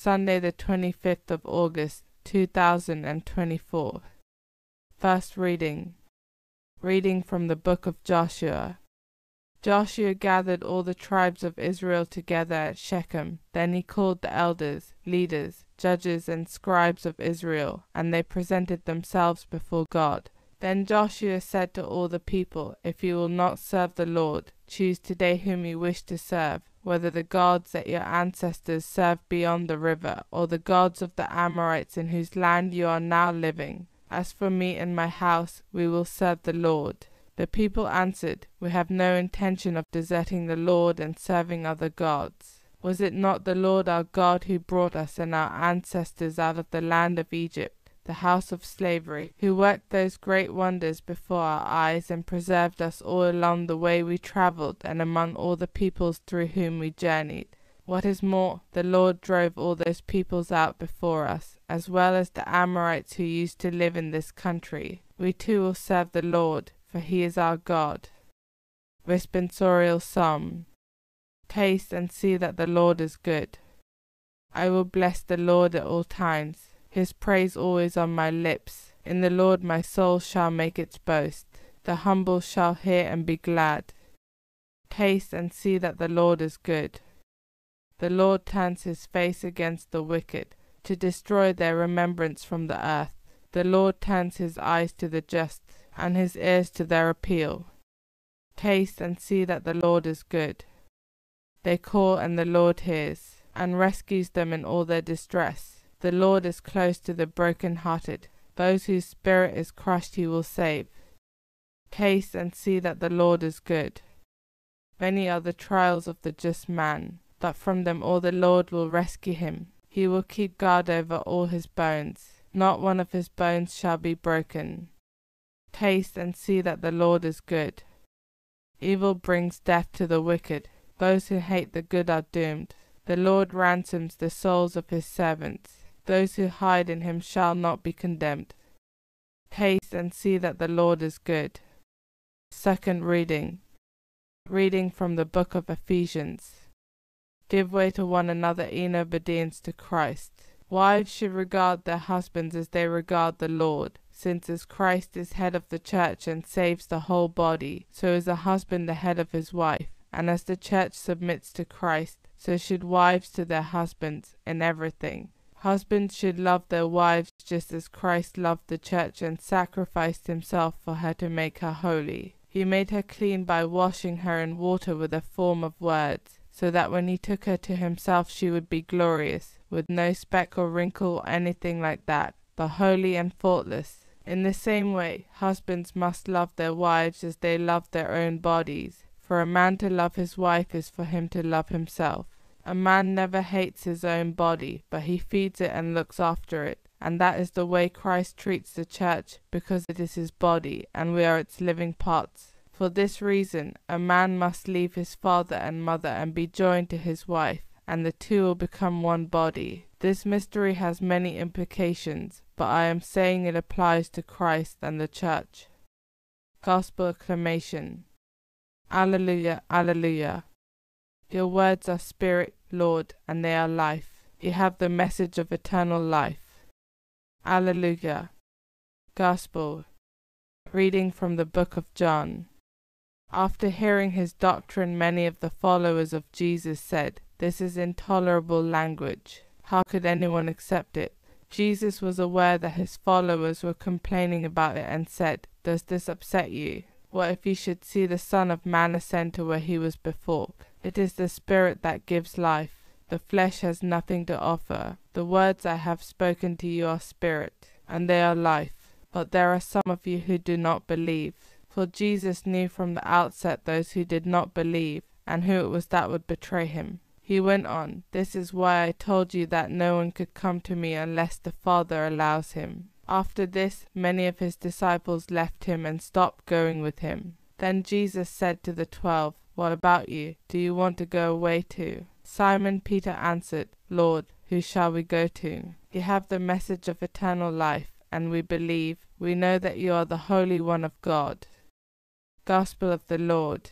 Sunday the 25th of August, 2024. First reading. Reading from the book of Joshua. Joshua gathered all the tribes of Israel together at Shechem. Then he called the elders, leaders, judges, and scribes of Israel, and they presented themselves before God. Then Joshua said to all the people, "If you will not serve the Lord, choose today whom you wish to serve, whether the gods that your ancestors served beyond the river, or the gods of the Amorites in whose land you are now living. As for me and my house, we will serve the Lord." The people answered, "We have no intention of deserting the Lord and serving other gods. Was it not the Lord our God who brought us and our ancestors out of the land of Egypt, the house of slavery, who worked those great wonders before our eyes and preserved us all along the way we traveled and among all the peoples through whom we journeyed? What is more, the Lord drove all those peoples out before us, as well as the Amorites who used to live in this country. We too will serve the Lord, for he is our God." Responsorial Psalm. Taste and see that the Lord is good. I will bless the Lord at all times, his praise always on my lips. In the Lord my soul shall make its boast. The humble shall hear and be glad. Taste and see that the Lord is good. The Lord turns his face against the wicked, to destroy their remembrance from the earth. The Lord turns his eyes to the just, and his ears to their appeal. Taste and see that the Lord is good. They call and the Lord hears, and rescues them in all their distress. The Lord is close to the broken-hearted. Those whose spirit is crushed he will save. Taste and see that the Lord is good. Many are the trials of the just man, but from them all the Lord will rescue him. He will keep guard over all his bones. Not one of his bones shall be broken. Taste and see that the Lord is good. Evil brings death to the wicked. Those who hate the good are doomed. The Lord ransoms the souls of his servants. Those who hide in him shall not be condemned. Taste and see that the Lord is good. Second reading. Reading from the book of Ephesians. Give way to one another in obedience to Christ. Wives should regard their husbands as they regard the Lord, since as Christ is head of the church and saves the whole body, so is a husband the head of his wife. And as the church submits to Christ, so should wives to their husbands in everything. Husbands should love their wives just as Christ loved the church and sacrificed himself for her to make her holy. He made her clean by washing her in water with a form of words, so that when he took her to himself she would be glorious, with no speck or wrinkle or anything like that, but holy and faultless. In the same way, husbands must love their wives as they love their own bodies. For a man to love his wife is for him to love himself. A man never hates his own body, but he feeds it and looks after it. And that is the way Christ treats the church, because it is his body, and we are its living parts. For this reason, a man must leave his father and mother and be joined to his wife, and the two will become one body. This mystery has many implications, but I am saying it applies to Christ and the church. Gospel acclamation. Alleluia, alleluia. Your words are spirit, Lord, and they are life. You have the message of eternal life. Alleluia. Gospel. Reading from the book of John. After hearing his doctrine, many of the followers of Jesus said, "This is intolerable language. How could anyone accept it?" Jesus was aware that his followers were complaining about it and said, "Does this upset you? What if you should see the Son of Man ascend to where he was before? It is the Spirit that gives life. The flesh has nothing to offer. The words I have spoken to you are spirit, and they are life. But there are some of you who do not believe." For Jesus knew from the outset those who did not believe, and who it was that would betray him. He went on, "This is why I told you that no one could come to me unless the Father allows him." After this, many of his disciples left him and stopped going with him. Then Jesus said to the 12, "What about you? Do you want to go away too?" Simon Peter answered, "Lord, who shall we go to? You have the message of eternal life, and we believe. We know that you are the Holy One of God." Gospel of the Lord.